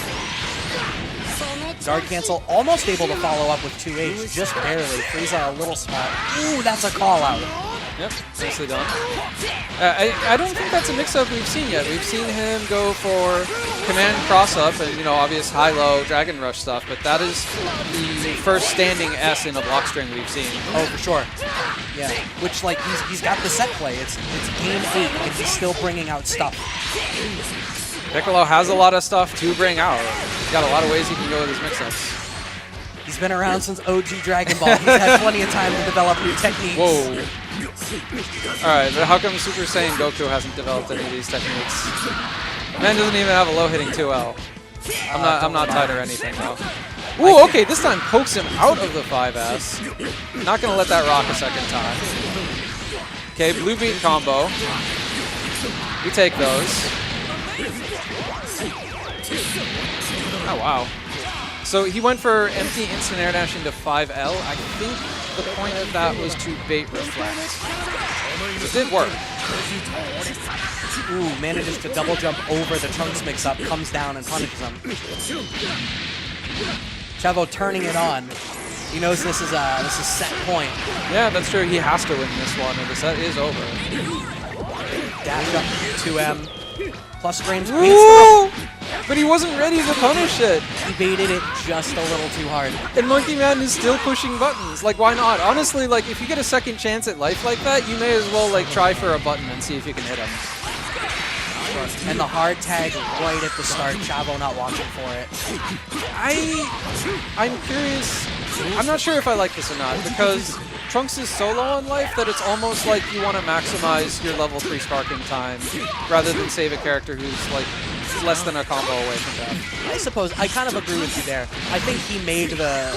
Speaker 1: Guard cancel, almost able to follow up with 2H, just barely. Frieza a little small. Ooh, that's a call out.
Speaker 2: Yep, nicely done. I don't think that's a mix-up we've seen yet. We've seen him go for command cross-up and, you know, obvious high-low Dragon Rush stuff, but that is the first standing S in a block string we've seen.
Speaker 1: Oh, for sure. Yeah, which, like, he's got the set play. It's game 8, and he's still bringing out stuff.
Speaker 2: Piccolo has a lot of stuff to bring out. He's got a lot of ways he can go with his mix-ups.
Speaker 1: He's been around since OG Dragon Ball. He's had plenty of time to develop new techniques.
Speaker 2: Whoa. Alright, but how come Super Saiyan Goku hasn't developed any of these techniques? Man doesn't even have a low-hitting 2L. I'm not tight or anything, though. Ooh, okay, this time pokes him out of the 5S. Not going to let that rock a second time. Okay, blue beat combo. We take those. Oh, wow. So he went for empty instant air dash into 5L. I think the point of that was to bait reflect. It did work.
Speaker 1: Ooh, manages to double jump over the Trunks mix-up, comes down and punishes him. Chavo turning it on. He knows this is set point.
Speaker 2: Yeah, that's true. He has to win this one, or the set is over.
Speaker 1: Dash up 2M. Plus frames.
Speaker 2: But he wasn't ready to punish it.
Speaker 1: He baited it just a little too hard.
Speaker 2: And Monkey Man is still pushing buttons. Like, why not? Honestly, like, if you get a second chance at life like that, you may as well, like, try for a button and see if you can hit him.
Speaker 1: And the hard tag right at the start, Chavo not watching for it.
Speaker 2: I'm curious. I'm not sure if I like this or not, because Trunks is so low on life that it's almost like you want to maximize your level 3 sparking time rather than save a character who's, like, less than a combo away from death.
Speaker 1: I suppose, I kind of agree with you there. I think he made the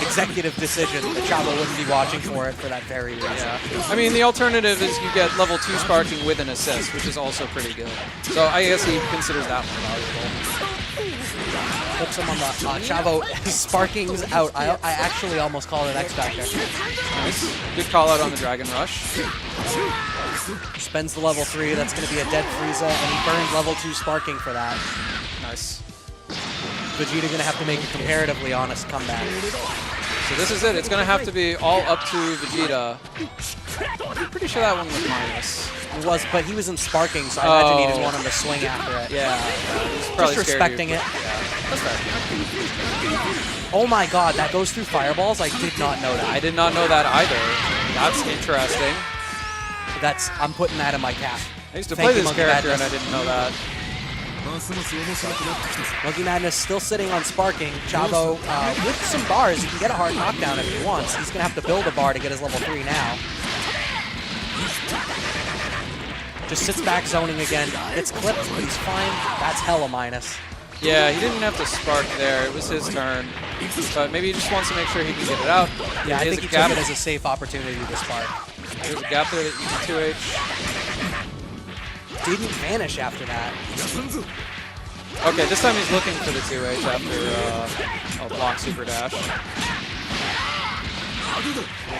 Speaker 1: executive decision that Chavo wouldn't be watching for it for that very reason.
Speaker 2: Yeah. I mean, the alternative is you get level 2 sparking with an assist, which is also pretty good. So I guess he considers that more valuable.
Speaker 1: Hooks him on the Chavo. Sparking's out. I actually almost called it X Factor.
Speaker 2: Nice. Good call out on the Dragon Rush.
Speaker 1: Spends the level 3. That's going to be a dead Frieza, and he burns level 2 Sparking for that.
Speaker 2: Nice.
Speaker 1: Vegeta going to have to make a comparatively honest comeback.
Speaker 2: So this is it. It's going to have to be all up to Vegeta. I'm pretty sure that one was minus.
Speaker 1: It was, but he was in Sparking, so I imagine he didn't want him to swing after it.
Speaker 2: Yeah.
Speaker 1: Just respecting it.
Speaker 2: Yeah. That's fair.
Speaker 1: Oh my god, that goes through fireballs? I did not know that.
Speaker 2: I did not know that either. That's interesting.
Speaker 1: I'm putting that in my cap.
Speaker 2: I used to play this character and I didn't know that.
Speaker 1: Monkey Madness still sitting on Sparking. Chavo, with some bars, he can get a hard knockdown if he wants. He's going to have to build a bar to get his level 3 now. Just sits back zoning again. Gets clipped, but he's fine. That's hella minus.
Speaker 2: Yeah, he didn't have to spark there. It was his turn. But maybe he just wants to make sure he can get it out.
Speaker 1: Yeah, I think he took it as a safe opportunity to spark.
Speaker 2: There's a gap there that you can 2H.
Speaker 1: Didn't vanish after that.
Speaker 2: Okay, this time he's looking for the 2H after a block super dash.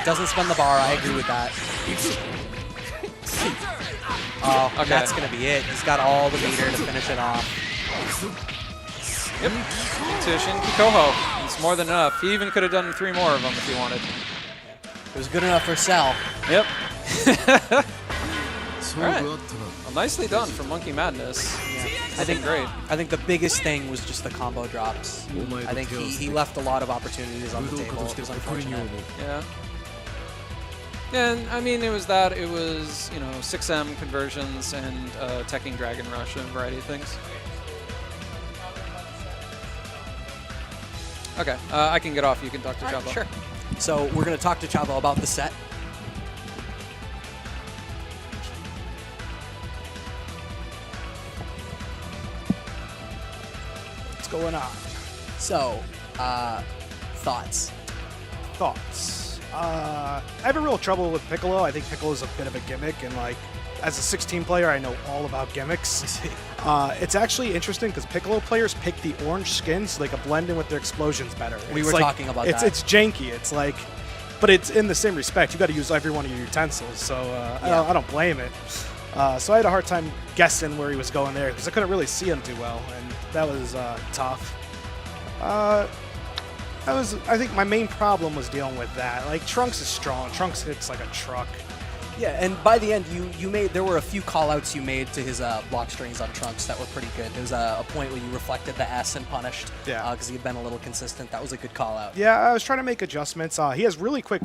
Speaker 1: Doesn't spend the bar, I agree with that. Oh, okay. That's going to be it. He's got all the meter to finish it off.
Speaker 2: Yep, into Shinki-Koho. It's more than enough. He even could have done 3 more of them if he wanted.
Speaker 1: It was good enough for Cell.
Speaker 2: Yep. Alright. Well, nicely done for Monkey Madness.
Speaker 1: Yeah.
Speaker 2: I think great.
Speaker 1: I think the biggest thing was just the combo drops. I think he left a lot of opportunities on the table. It was unfortunate.
Speaker 2: Yeah. And I mean, it was that. It was, you know, 6M conversions and teching Dragon Rush and a variety of things. Okay, I can get off. You can talk to Chavo.
Speaker 1: Sure. So we're going to talk to Chavo about the set. What's going on? So, thoughts?
Speaker 2: Thoughts?
Speaker 4: I have a real trouble with Piccolo. I think Piccolo's a bit of a gimmick, and like as a 16 player, I know all about gimmicks. It's actually interesting because Piccolo players pick the orange skin so they can blend in with their explosions better.
Speaker 1: We
Speaker 4: It's
Speaker 1: were
Speaker 4: like,
Speaker 1: talking about
Speaker 4: it's,
Speaker 1: that.
Speaker 4: It's janky. It's like, but it's in the same respect. You got to use every one of your utensils, so I don't blame it. So I had a hard time guessing where he was going there because I couldn't really see him too well, and that was tough. I think my main problem was dealing with that. Like, Trunks is strong. Trunks hits like a truck.
Speaker 1: Yeah, and by the end, there were a few call-outs you made to his block strings on Trunks that were pretty good. There was a point where you reflected the S and punished because he had been a little consistent. That was a good call-out.
Speaker 4: Yeah, I was trying to make adjustments. He has really quick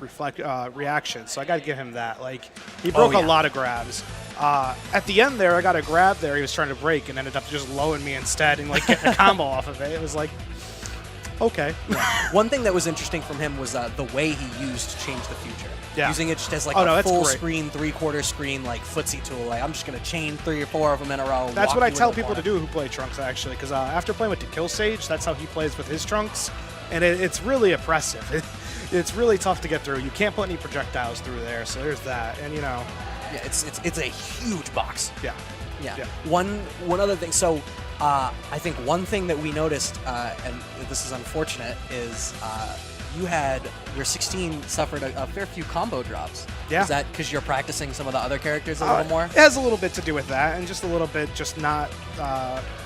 Speaker 4: reactions, so I got to give him that. Like, he broke a lot of grabs. At the end there, I got a grab there he was trying to break and ended up just lowing me instead and like getting a combo off of it. It was like, okay.
Speaker 1: Yeah. One thing that was interesting from him was the way he used Change the Future.
Speaker 4: Yeah.
Speaker 1: Using it just as like
Speaker 4: a
Speaker 1: full
Speaker 4: great.
Speaker 1: screen, three-quarter screen, like footsie tool. Like, I'm just going to chain 3 or 4 of them in a row.
Speaker 4: That's what I tell people to do who play Trunks, actually, because after playing with the Kill Sage, that's how he plays with his Trunks, and it's really oppressive. It's really tough to get through. You can't put any projectiles through there, so there's that. And, you know.
Speaker 1: Yeah, it's a huge box.
Speaker 4: Yeah.
Speaker 1: Yeah. One other thing. So I think one thing that we noticed, and this is unfortunate, is you had your 16 suffered a fair few combo drops.
Speaker 4: Yeah.
Speaker 1: Is that because you're practicing some of the other characters a little more?
Speaker 4: It has a little bit to do with that, and just a little bit just not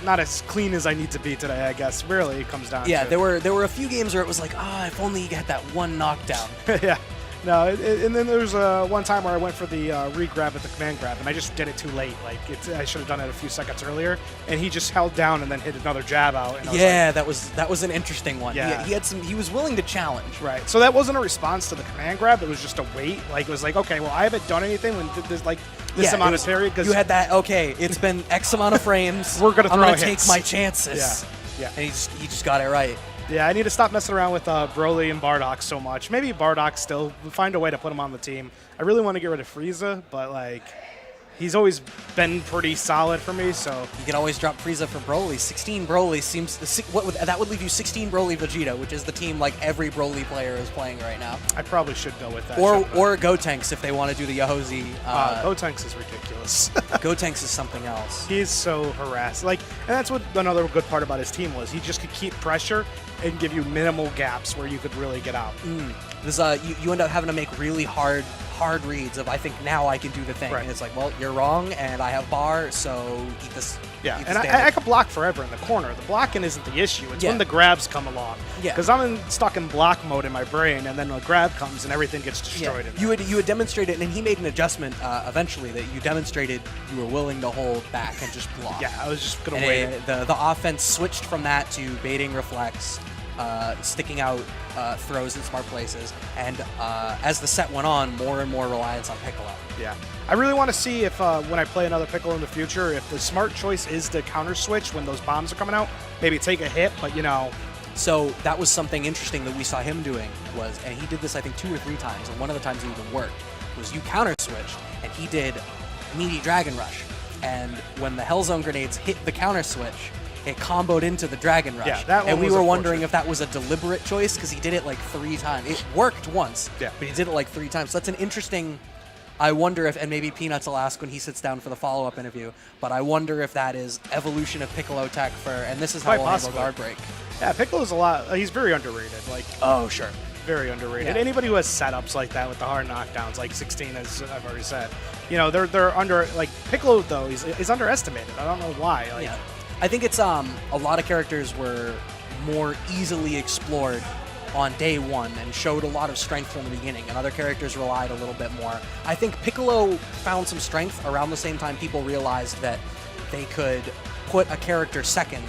Speaker 4: as clean as I need to be today, I guess. Really, it comes down
Speaker 1: Yeah,
Speaker 4: to.
Speaker 1: there were a few games where it was like, if only you had that one knockdown.
Speaker 4: Yeah. No, and then there was one time where I went for the re-grab at the command grab, and I just did it too late. Like, I should have done it a few seconds earlier, and he just held down and then hit another jab out. And I was
Speaker 1: that was an interesting one.
Speaker 4: Yeah.
Speaker 1: He was willing to challenge.
Speaker 4: right. So that wasn't a response to the command grab. It was just a wait. Like, it was like, okay, well, I haven't done anything when this amount of period. Cause
Speaker 1: you had that. Okay, it's been X amount of frames.
Speaker 4: We're gonna
Speaker 1: I'm
Speaker 4: throw
Speaker 1: gonna
Speaker 4: hits.
Speaker 1: take my chances.
Speaker 4: Yeah.
Speaker 1: And he just got it right.
Speaker 4: Yeah, I need to stop messing around with Broly and Bardock so much. Maybe Bardock still find a way to put him on the team. I really want to get rid of Frieza, but like he's always been pretty solid for me. So
Speaker 1: You can always drop Frieza for Broly. 16 Broly seems that would leave you 16 Broly Vegeta, which is the team like every Broly player is playing right now.
Speaker 4: I probably should go with that.
Speaker 1: Or Gotenks if they want to do the Yohozi.
Speaker 4: Gotenks is ridiculous.
Speaker 1: Gotenks is something else.
Speaker 4: He's so harassed. Like, and that's what another good part about his team was. He just could keep pressure and give you minimal gaps where you could really get out.
Speaker 1: This you end up having to make really hard reads of I think now I can do the thing,
Speaker 4: Right.
Speaker 1: and it's like, well, you're wrong, and I have bar, so eat this.
Speaker 4: Yeah,
Speaker 1: eat
Speaker 4: and
Speaker 1: this
Speaker 4: I could block forever in the corner. The blocking isn't the issue. It's when the grabs come along.
Speaker 1: Yeah.
Speaker 4: Because I'm stuck in block mode in my brain, and then a grab comes and everything gets destroyed. in there.
Speaker 1: You had demonstrated, and he made an adjustment eventually that you demonstrated you were willing to hold back and just block.
Speaker 4: Yeah, I was just going to
Speaker 1: And
Speaker 4: wait.
Speaker 1: the offense switched from that to baiting reflex, sticking out throws in smart places, and as the set went on, more and more reliance on Piccolo.
Speaker 4: Yeah. I really want to see if when I play another Piccolo in the future, if the smart choice is to counter switch when those bombs are coming out, maybe take a hit, but you know.
Speaker 1: So that was something interesting that we saw him doing and he did this I think 2 or 3 times, and one of the times it even worked, was you counter switched, and he did meaty Dragon Rush, and when the Hellzone grenades hit the counter switch, it comboed into the Dragon Rush.
Speaker 4: Yeah, that one
Speaker 1: and we
Speaker 4: was
Speaker 1: were wondering
Speaker 4: unfortunate.
Speaker 1: if that was a deliberate choice because he did it like 3 times. It worked once,
Speaker 4: Yeah.
Speaker 1: but he did it like 3 times. So that's an interesting. I wonder if, and maybe Peanuts will ask when he sits down for the follow-up interview, but I wonder if that is evolution of Piccolo tech and this is how
Speaker 4: Quite
Speaker 1: we'll handle
Speaker 4: possibly.
Speaker 1: guard break.
Speaker 4: Yeah, Piccolo's a lot. He's very underrated. Like,
Speaker 1: Oh, sure.
Speaker 4: very underrated.
Speaker 1: Yeah.
Speaker 4: Anybody who has setups like that with the hard knockdowns, like 16, as I've already said, you know, they're under. Like Piccolo though, he's underestimated. I don't know why. Like,
Speaker 1: Yeah. I think it's a lot of characters were more easily explored on day one and showed a lot of strength from the beginning, and other characters relied a little bit more. I think Piccolo found some strength around the same time people realized that they could put a character second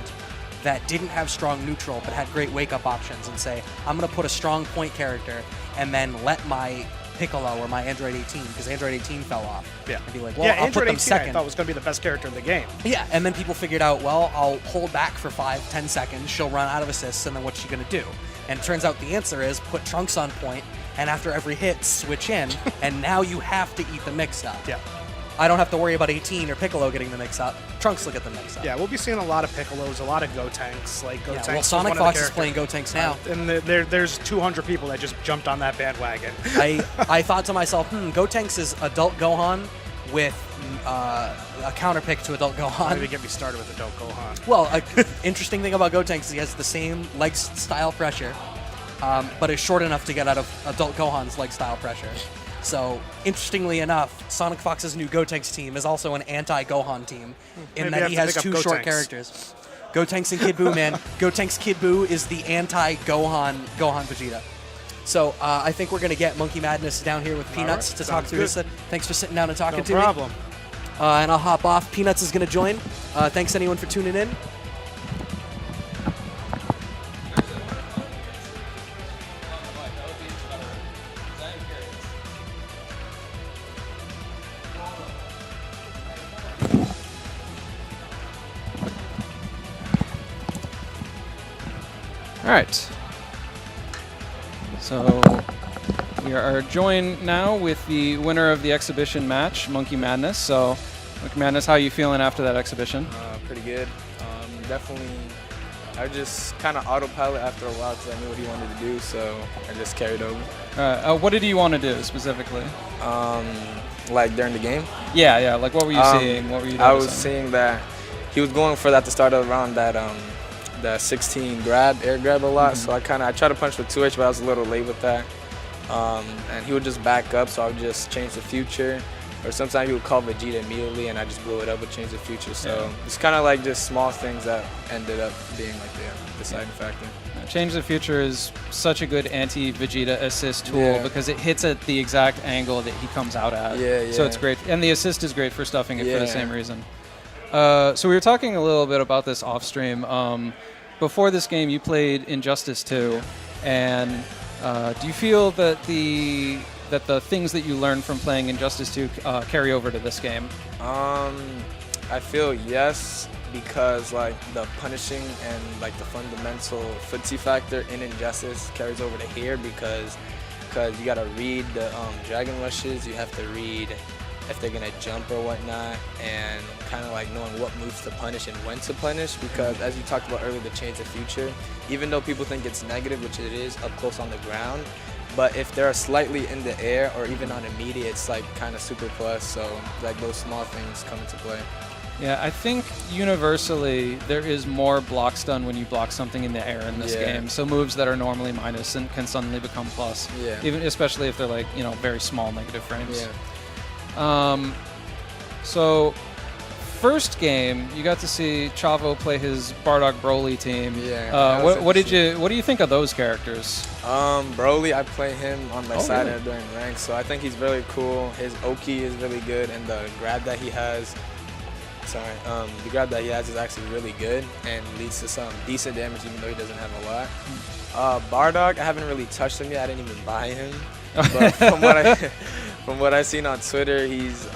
Speaker 1: that didn't have strong neutral but had great wake-up options and say, I'm going to put a strong point character and then let my Piccolo or my Android 18, because Android 18 fell off.
Speaker 4: Yeah.
Speaker 1: And be like, well,
Speaker 4: yeah,
Speaker 1: I'll
Speaker 4: Android
Speaker 1: put them
Speaker 4: 18
Speaker 1: second.
Speaker 4: I thought was going to be the best character in the game.
Speaker 1: Yeah, and then people figured out, well, I'll hold back for 5-10 seconds, she'll run out of assists, and then what's she going to do? And it turns out the answer is put Trunks on point, and after every hit, switch in, and now you have to eat the mix-up.
Speaker 4: Yeah.
Speaker 1: I don't have to worry about 18 or Piccolo getting the mix-up. Trunks will get the mix-up.
Speaker 4: Yeah, we'll be seeing a lot of Piccolos, a lot of Gotenks. Like Gotenks.
Speaker 1: Well, Sonic Fox is playing Gotenks now.
Speaker 4: And there's 200 people that just jumped on that bandwagon.
Speaker 1: I thought to myself, Gotenks is adult Gohan with a counterpick to adult Gohan.
Speaker 4: Maybe get me started with adult Gohan.
Speaker 1: Well, interesting thing about Gotenks is he has the same leg style pressure, but is short enough to get out of adult Gohan's leg style pressure. So, interestingly enough, Sonic Fox's new Gotenks team is also an anti-Gohan team in that he has 2 short characters. Gotenks and Kid Buu, man. Gotenks Kid Buu is the anti-Gohan Vegeta. So, I think we're going to get Monkey Madness down here with Peanuts to talk through this. Thanks for sitting down and talking to me.
Speaker 4: No problem.
Speaker 1: And I'll hop off. Peanuts is going to join. Thanks, anyone, for tuning in.
Speaker 2: All right. So we are joined now with the winner of the exhibition match, Monkey Madness. So, Monkey Madness, how are you feeling after that exhibition?
Speaker 5: Pretty good. Definitely, I just kind of autopilot after a while because I knew what he wanted to do, so I just carried over.
Speaker 2: What did he want to do specifically?
Speaker 5: Like during the game?
Speaker 2: Yeah. Like, what were you seeing? What were you noticing?
Speaker 5: I was seeing that he was going for that to start of the round, that 16 grab, air grab a lot. So I tried to punch with 2H, but I was a little late with that. And he would just back up, so I would just change the future. Or sometimes he would call Vegeta immediately, and I just blew it up and change the future. So it's kind of like just small things that ended up being like the deciding factor.
Speaker 2: Change the future is such a good anti-Vegeta assist tool because it hits at the exact angle that he comes out at. So it's great. And the assist is great for stuffing it for the same reason. So we were talking a little bit about this off stream. Before this game, you played Injustice 2, and do you feel that the things that you learned from playing Injustice 2 carry over to this game?
Speaker 5: I feel yes, because like the punishing and like the fundamental footsie factor in Injustice carries over to here because you gotta read the Dragon Rushes, you have to read if they're gonna jump or whatnot, and kind of like knowing what moves to punish and when to punish, because as you talked about earlier, the change of future, even though people think it's negative, which it is up close on the ground, but if they're slightly in the air or even on immediate, it's like kind of super plus. So like those small things come into play.
Speaker 2: Yeah, I think universally there is more block stun when you block something in the air in this game. So moves that are normally minus and can suddenly become plus. Even especially if they're like, very small negative frames. So first game, you got to see Chavo play his Bardock Broly team. What do you think of those characters?
Speaker 5: Broly, I play him on my side during ranks, so I think he's really cool. His Oki is really good, and the grab that he has, the grab that he has is actually really good and leads to some decent damage, even though he doesn't have a lot. Bardock, I haven't really touched him yet. I didn't even buy him, but from what I've seen on Twitter, he's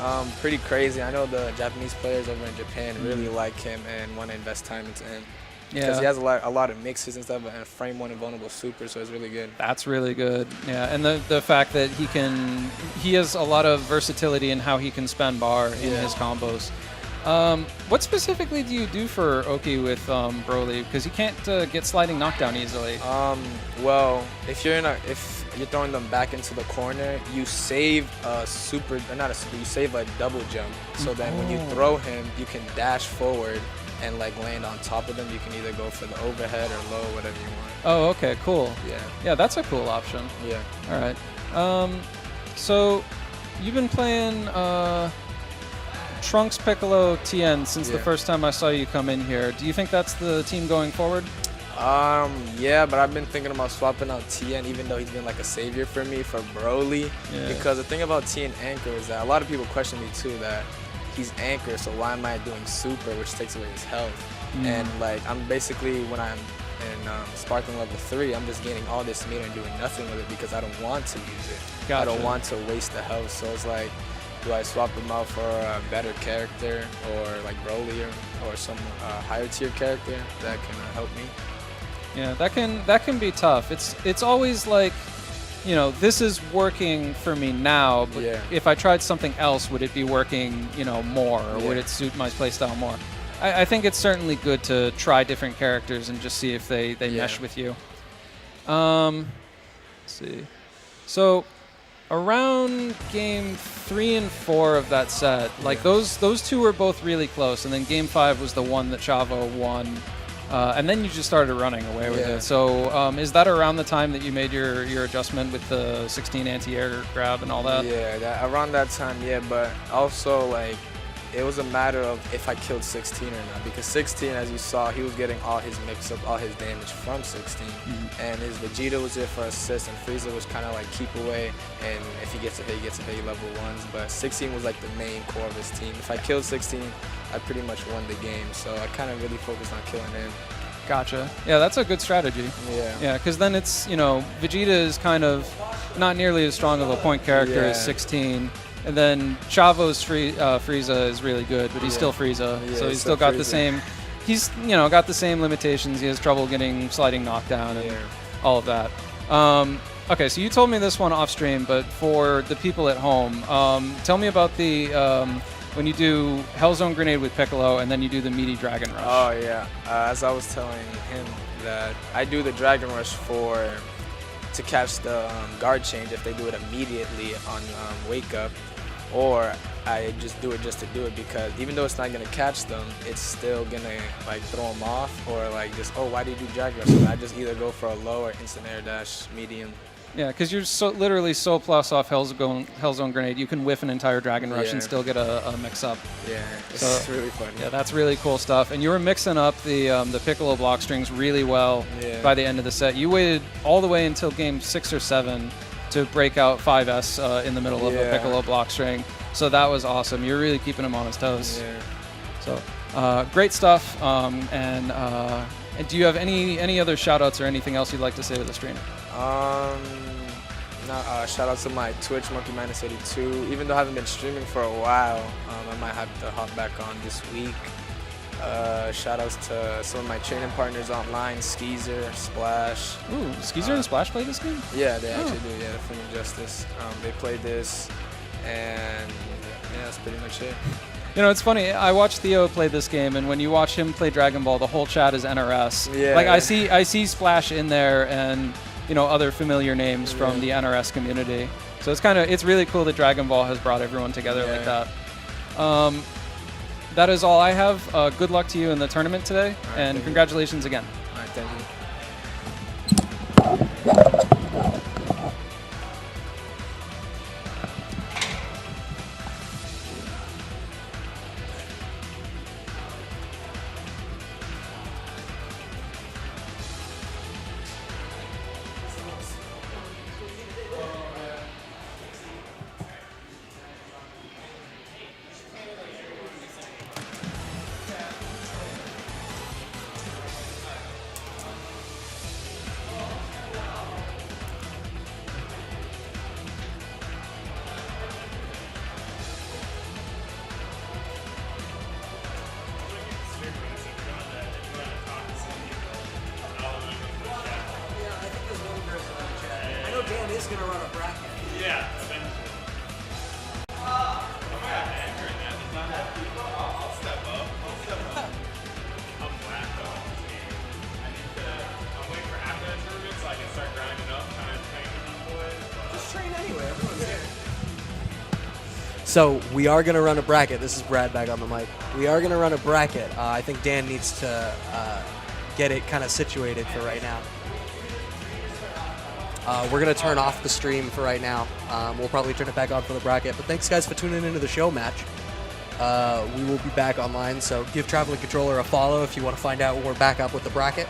Speaker 5: pretty crazy. I know the Japanese players over in Japan really like him and want to invest time into him. Because he has a lot of mixes and stuff, and frame 1 invulnerable super, so it's really good.
Speaker 2: That's really good. Yeah, and the fact that he has a lot of versatility in how he can spend bar in his combos. What specifically do you do for Oki with Broly? Because he can't get sliding knockdown easily.
Speaker 5: Well, if you're throwing them back into the corner, you save a you save a double jump. So then when you throw him, you can dash forward and like land on top of them. You can either go for the overhead or low, whatever you want.
Speaker 2: Oh, okay, cool. Yeah, that's a cool option. All right. So you've been playing Trunks, Piccolo, Tien since the first time I saw you come in here. Do you think that's the team going forward?
Speaker 5: Yeah, but I've been thinking about swapping out Tien, even though he's been like a savior for me, for Broly. Because the thing about Tien Anchor is that a lot of people question me too that he's Anchor, so why am I doing Super, which takes away his health? And like I'm basically, when I'm in Sparkling level 3, I'm just gaining all this meter and doing nothing with it because I don't want to use it. I don't want to waste the health, so it's like, do I swap him out for a better character, or like Broly, or some higher tier character that can help me?
Speaker 2: Yeah, that can be tough. It's always like, you know, this is working for me now, but if I tried something else, would it be working, you know, more, or would it suit my playstyle more? I think it's certainly good to try different characters and just see if they mesh with you. Let's see. So around game 3 and 4 of that set, like those two were both really close, and then game 5 was the one that Chavo won. And then you just started running away with it. So is that around the time that you made your adjustment with the 16 anti-air grab and all that?
Speaker 5: Yeah, around that time, but also, like, it was a matter of if I killed 16 or not, because 16, as you saw, he was getting all his mix-up, all his damage from 16. And his Vegeta was there for assist, and Frieza was kind of like keep away, and if he gets a hit, he gets a hit level 1s. But 16 was like the main core of his team. If I killed 16, I pretty much won the game, so I kind of really focused on killing him.
Speaker 2: Gotcha. Yeah, that's a good strategy. Yeah, because then it's, you know, Vegeta is kind of not nearly as strong of a point character as 16. And then Chavo's Frieza is really good, but he's still Frieza, so he's still got the same. He's, you know, got the same limitations. He has trouble getting sliding knockdown and all of that. Okay, so you told me this one off stream, but for the people at home, tell me about the when you do Hellzone Grenade with Piccolo and then you do the meaty Dragon Rush.
Speaker 5: Oh yeah, as I was telling him that I do the Dragon Rush to catch the guard change if they do it immediately on wake up, or I just do it just to do it, because even though it's not going to catch them, it's still going to like throw them off, or like just, oh, why do you do Dragon Rush? So I just either go for a low or instant air dash medium.
Speaker 2: Yeah, because you're literally so plus off Hellzone Grenade, you can whiff an entire Dragon Rush and still get a mix-up.
Speaker 5: Yeah, it's really fun.
Speaker 2: Yeah, that's really cool stuff. And you were mixing up the Piccolo block strings really well by the end of the set. You waited all the way until game 6 or 7 to break out 5S in the middle of a Piccolo block string. So that was awesome. You're really keeping him on his toes. Yeah. So great stuff. And do you have any other shout-outs or anything else you'd like to say to the stream?
Speaker 5: Shout out to my Twitch, Monkey-82. Even though I haven't been streaming for a while, I might have to hop back on this week. Shout outs to some of my training partners online, Skeezer, Splash.
Speaker 2: Ooh, Skeezer and Splash play this game?
Speaker 5: Yeah, they actually do. Yeah, Film Justice. They played this, and yeah, that's pretty much it.
Speaker 2: You know, it's funny. I watched Theo play this game, and when you watch him play Dragon Ball, the whole chat is NRS. Yeah. Like I see Splash in there, and you know, other familiar names from the NRS community. So it's really cool that Dragon Ball has brought everyone together like that. That is all I have. Good luck to you in the tournament today, and congratulations again.
Speaker 5: All right, thank you.
Speaker 1: Dan is going to run a bracket. Yeah.
Speaker 6: I'll step up. I'm black though on this game. I'm waiting for after that tournament so I can start grinding up, kind of train with these boys.
Speaker 1: Just train anyway. Everyone's here. So we are going to run a bracket. This is Brad back on the mic. We are going to run a bracket. I think Dan needs to get it kind of situated for right now. We're going to turn off the stream for right now. We'll probably turn it back on for the bracket. But thanks, guys, for tuning into the show match. We will be back online, so give Traveling Controller a follow if you want to find out when we're back up with the bracket.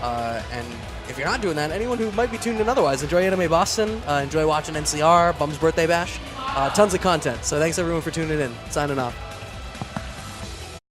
Speaker 1: And if you're not doing that, anyone who might be tuned in otherwise, enjoy Anime Boston, enjoy watching NCR, Bum's Birthday Bash. Tons of content. So thanks, everyone, for tuning in. Signing off.